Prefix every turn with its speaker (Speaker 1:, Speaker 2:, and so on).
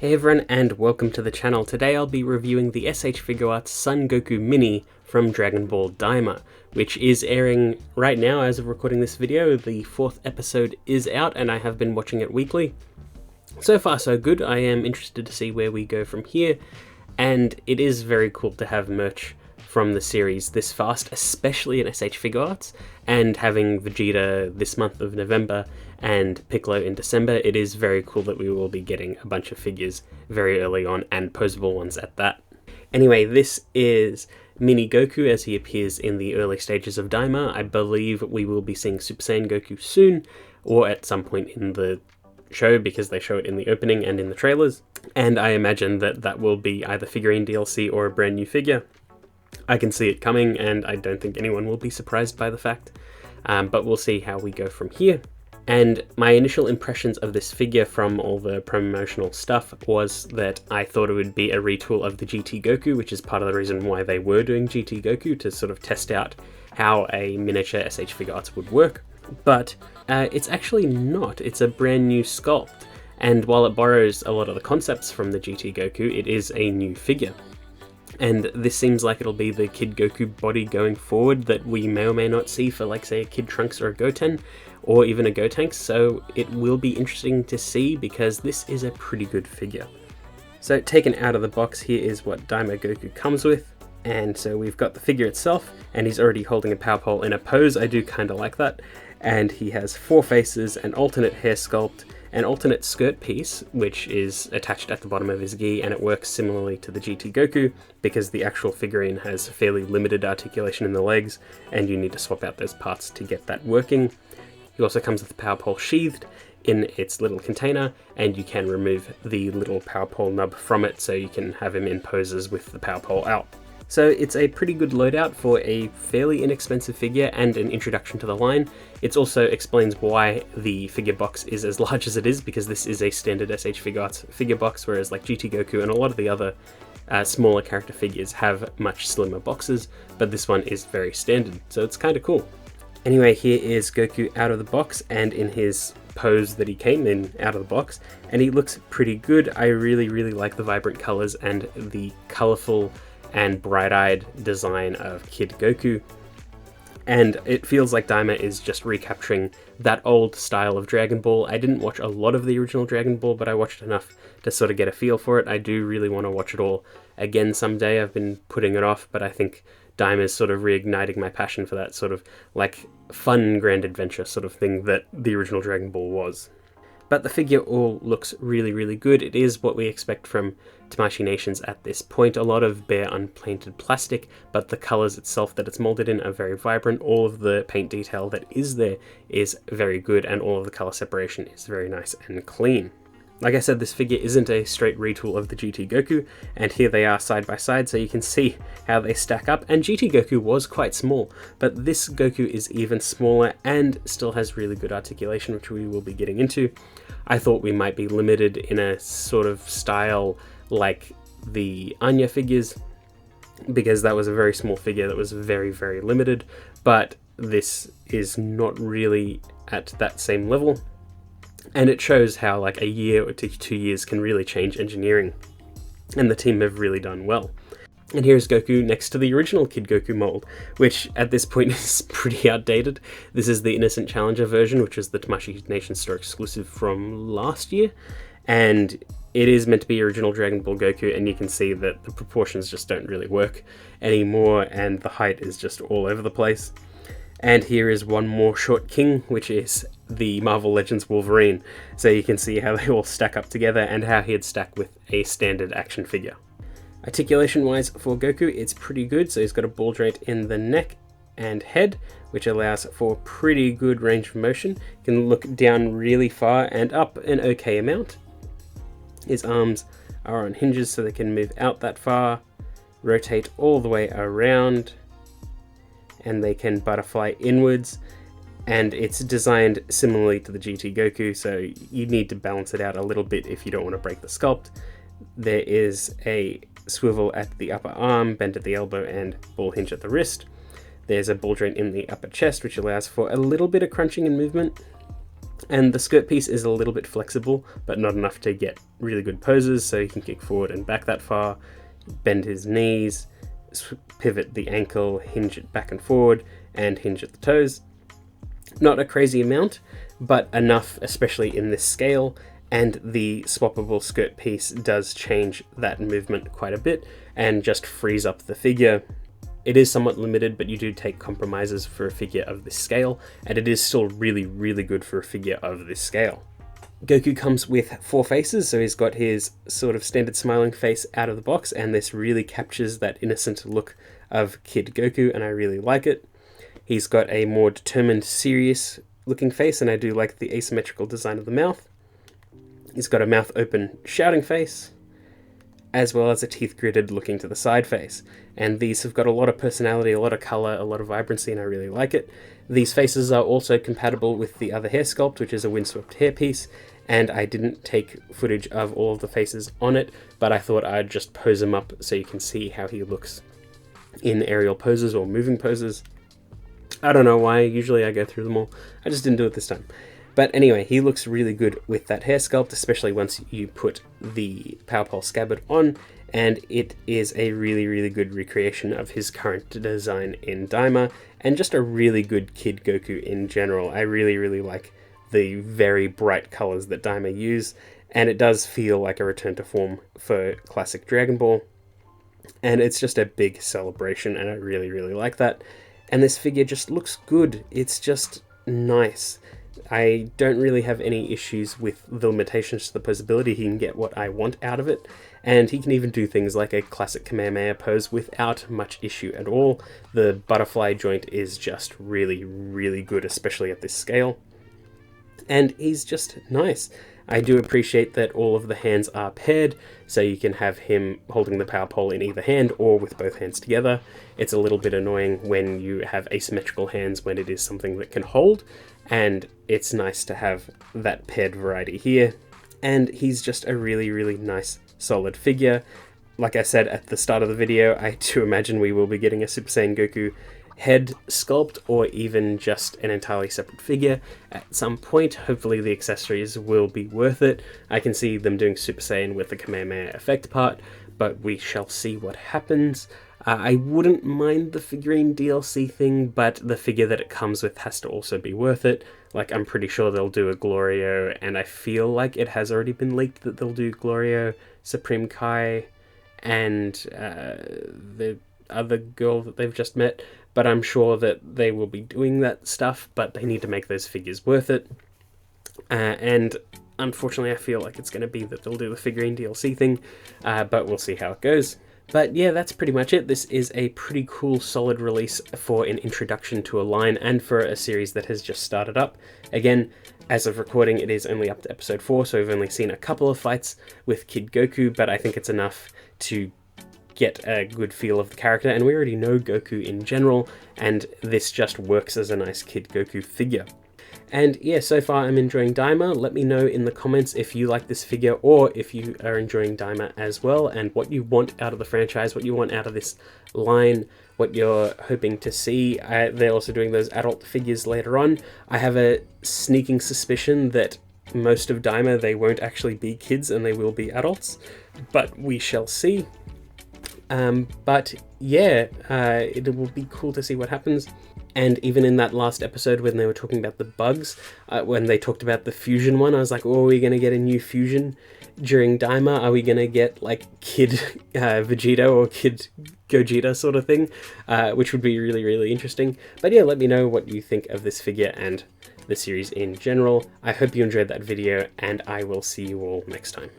Speaker 1: Hey everyone, and welcome to the channel. Today I'll be reviewing the S.H.Figuarts Son Goku Mini from Dragon Ball Daima, which is airing right now as of recording this video. The 4th episode is out and I have been watching it weekly. So far so good. I am interested to see where we go from here, and it is very cool to have merch from the series this fast, especially in S.H.Figuarts, and having Vegeta this month of November and Piccolo in December. It is very cool that we will be getting a bunch of figures very early on, and posable ones at that. Anyway, this is Mini Goku as he appears in the early stages of Daima. I believe we will be seeing Super Saiyan Goku soon, or at some point in the show, because they show it in the opening and in the trailers, and I imagine that that will be either figurine DLC or a brand new figure. I can see it coming, and I don't think anyone will be surprised by the fact, but we'll see how we go from here. And my initial impressions of this figure from all the promotional stuff was that I thought it would be a retool of the GT Goku, which is part of the reason why they were doing GT Goku, to sort of test out how a miniature S.H.Figuarts would work. But it's actually not. It's a brand new sculpt, and while it borrows a lot of the concepts from the GT Goku, it is a new figure. And this seems like it'll be the Kid Goku body going forward that we may or may not see for, like, say, a Kid Trunks or a Goten, or even a Gotenks, so it will be interesting to see because this is a pretty good figure. So taken out of the box, here is what Daima Goku comes with, and so we've got the figure itself, and he's already holding a power pole in a pose. I do kind of like that. And he has 4 faces, an alternate hair sculpt, an alternate skirt piece, which is attached at the bottom of his gi, and it works similarly to the GT Goku, because the actual figurine has fairly limited articulation in the legs, and you need to swap out those parts to get that working. He also comes with the power pole sheathed in its little container, and you can remove the little power pole nub from it, so you can have him in poses with the power pole out. So it's a pretty good loadout for a fairly inexpensive figure and an introduction to the line. It also explains why the figure box is as large as it is, because this is a standard S.H.Figuarts figure box, whereas like GT Goku and a lot of the other smaller character figures have much slimmer boxes, but this one is very standard, so it's kind of cool. Anyway, here is Goku out of the box and in his pose that he came in out of the box, and he looks pretty good. I really like the vibrant colors and the colorful and bright-eyed design of Kid Goku, and it feels like Daima is just recapturing that old style of Dragon Ball. I didn't watch a lot of the original Dragon Ball, but I watched enough to sort of get a feel for it. I do really want to watch it all again someday. I've been putting it off, but I think Daima is sort of reigniting my passion for that sort of like fun grand adventure sort of thing that the original Dragon Ball was. But the figure all looks really good. It is what we expect from Tamashii Nations at this point. A lot of bare unpainted plastic, but the colors itself that it's molded in are very vibrant. All of the paint detail that is there is very good, and all of the color separation is very nice and clean. Like I said, this figure isn't a straight retool of the GT Goku, and here they are side by side, so you can see how they stack up. And GT Goku was quite small, but this Goku is even smaller and still has really good articulation, which we will be getting into. I thought we might be limited in a sort of style like the Anya figures, because that was a very small figure that was very limited, but this is not really at that same level. And it shows how like a year to 2 years can really change engineering, and the team have really done well. And here's Goku next to the original Kid Goku mold, which at this point is pretty outdated. This is the Innocent Challenger version, which is the Tamashii Nation store exclusive from last year, and it is meant to be original Dragon Ball Goku, and you can see that the proportions just don't really work anymore, and the height is just all over the place. And here is one more short king, which is the Marvel Legends Wolverine. So you can see how they all stack up together and how he'd stack with a standard action figure. Articulation wise for Goku, it's pretty good. So he's got a ball joint in the neck and head, which allows for pretty good range of motion. You can look down really far and up an okay amount. His arms are on hinges so they can move out that far, rotate all the way around, and they can butterfly inwards, and it's designed similarly to the GT Goku, so you need to balance it out a little bit if you don't want to break the sculpt. There is a swivel at the upper arm, bend at the elbow, and ball hinge at the wrist. There's a ball joint in the upper chest, which allows for a little bit of crunching and movement. And the skirt piece is a little bit flexible, but not enough to get really good poses, so he can kick forward and back that far, bend his knees, pivot the ankle, hinge it back and forward, and hinge at the toes. Not a crazy amount, but enough, especially in this scale, and the swappable skirt piece does change that movement quite a bit and just frees up the figure. It is somewhat limited, but you do take compromises for a figure of this scale, and it is still really, really good for a figure of this scale. Goku comes with 4 faces, so he's got his sort of standard smiling face out of the box, and this really captures that innocent look of Kid Goku, and I really like it. He's got a more determined, serious looking face, and I do like the asymmetrical design of the mouth. He's got a mouth open shouting face, as well as a teeth gritted looking to the side face. And these have got a lot of personality, a lot of color, a lot of vibrancy, and I really like it. These faces are also compatible with the other hair sculpt, which is a windswept hairpiece, and I didn't take footage of all of the faces on it, but I thought I'd just pose them up so you can see how he looks in aerial poses or moving poses. I don't know why, usually I go through them all. I just didn't do it this time. But anyway, he looks really good with that hair sculpt, especially once you put the Power Pole scabbard on, and it is a really, really good recreation of his current design in Daima, and just a really good Kid Goku in general. I really, really like the very bright colors that Daima use, and it does feel like a return to form for classic Dragon Ball, and it's just a big celebration, and I really, really like that. And this figure just looks good. It's just nice. I don't really have any issues with the limitations to the posability. He can get what I want out of it, and he can even do things like a classic Kamehameha pose without much issue at all. The butterfly joint is just really, really good, especially at this scale. And he's just nice. I do appreciate that all of the hands are paired, so you can have him holding the power pole in either hand or with both hands together. It's a little bit annoying when you have asymmetrical hands when it is something that can hold, and it's nice to have that paired variety here. And he's just a really, really nice, solid figure. Like I said at the start of the video, I do imagine we will be getting a Super Saiyan Goku head sculpt, or even just an entirely separate figure at some point. Hopefully the accessories will be worth it. I can see them doing Super Saiyan with the Kamehameha effect part, but we shall see what happens. I wouldn't mind the figurine DLC thing, but the figure that it comes with has to also be worth it. Like, I'm pretty sure they'll do a Glorio, and I feel like it has already been leaked that they'll do Glorio, Supreme Kai, and the other girl that they've just met, but I'm sure that they will be doing that stuff, but they need to make those figures worth it. And unfortunately I feel like it's going to be that they'll do the figurine DLC thing, but we'll see how it goes. But yeah, that's pretty much it. This is a pretty cool, solid release for an introduction to a line and for a series that has just started up. Again, as of recording, it is only up to episode 4, so we've only seen a couple of fights with Kid Goku, but I think it's enough to get a good feel of the character, and we already know Goku in general, and this just works as a nice Kid Goku figure. And yeah, so far I'm enjoying Daima. Let me know in the comments if you like this figure, or if you are enjoying Daima as well, and what you want out of the franchise, what you want out of this line, what you're hoping to see. They're also doing those adult figures later on. I have a sneaking suspicion that most of Daima, they won't actually be kids and they will be adults, but we shall see. But yeah, it will be cool to see what happens. And even in that last episode when they were talking about the bugs, when they talked about the fusion one, I was like, oh, are we going to get a new fusion during Daima? Are we going to get like Kid Vegeta or Kid Gogeta sort of thing? Which would be really, really interesting. But yeah, let me know what you think of this figure and the series in general. I hope you enjoyed that video, and I will see you all next time.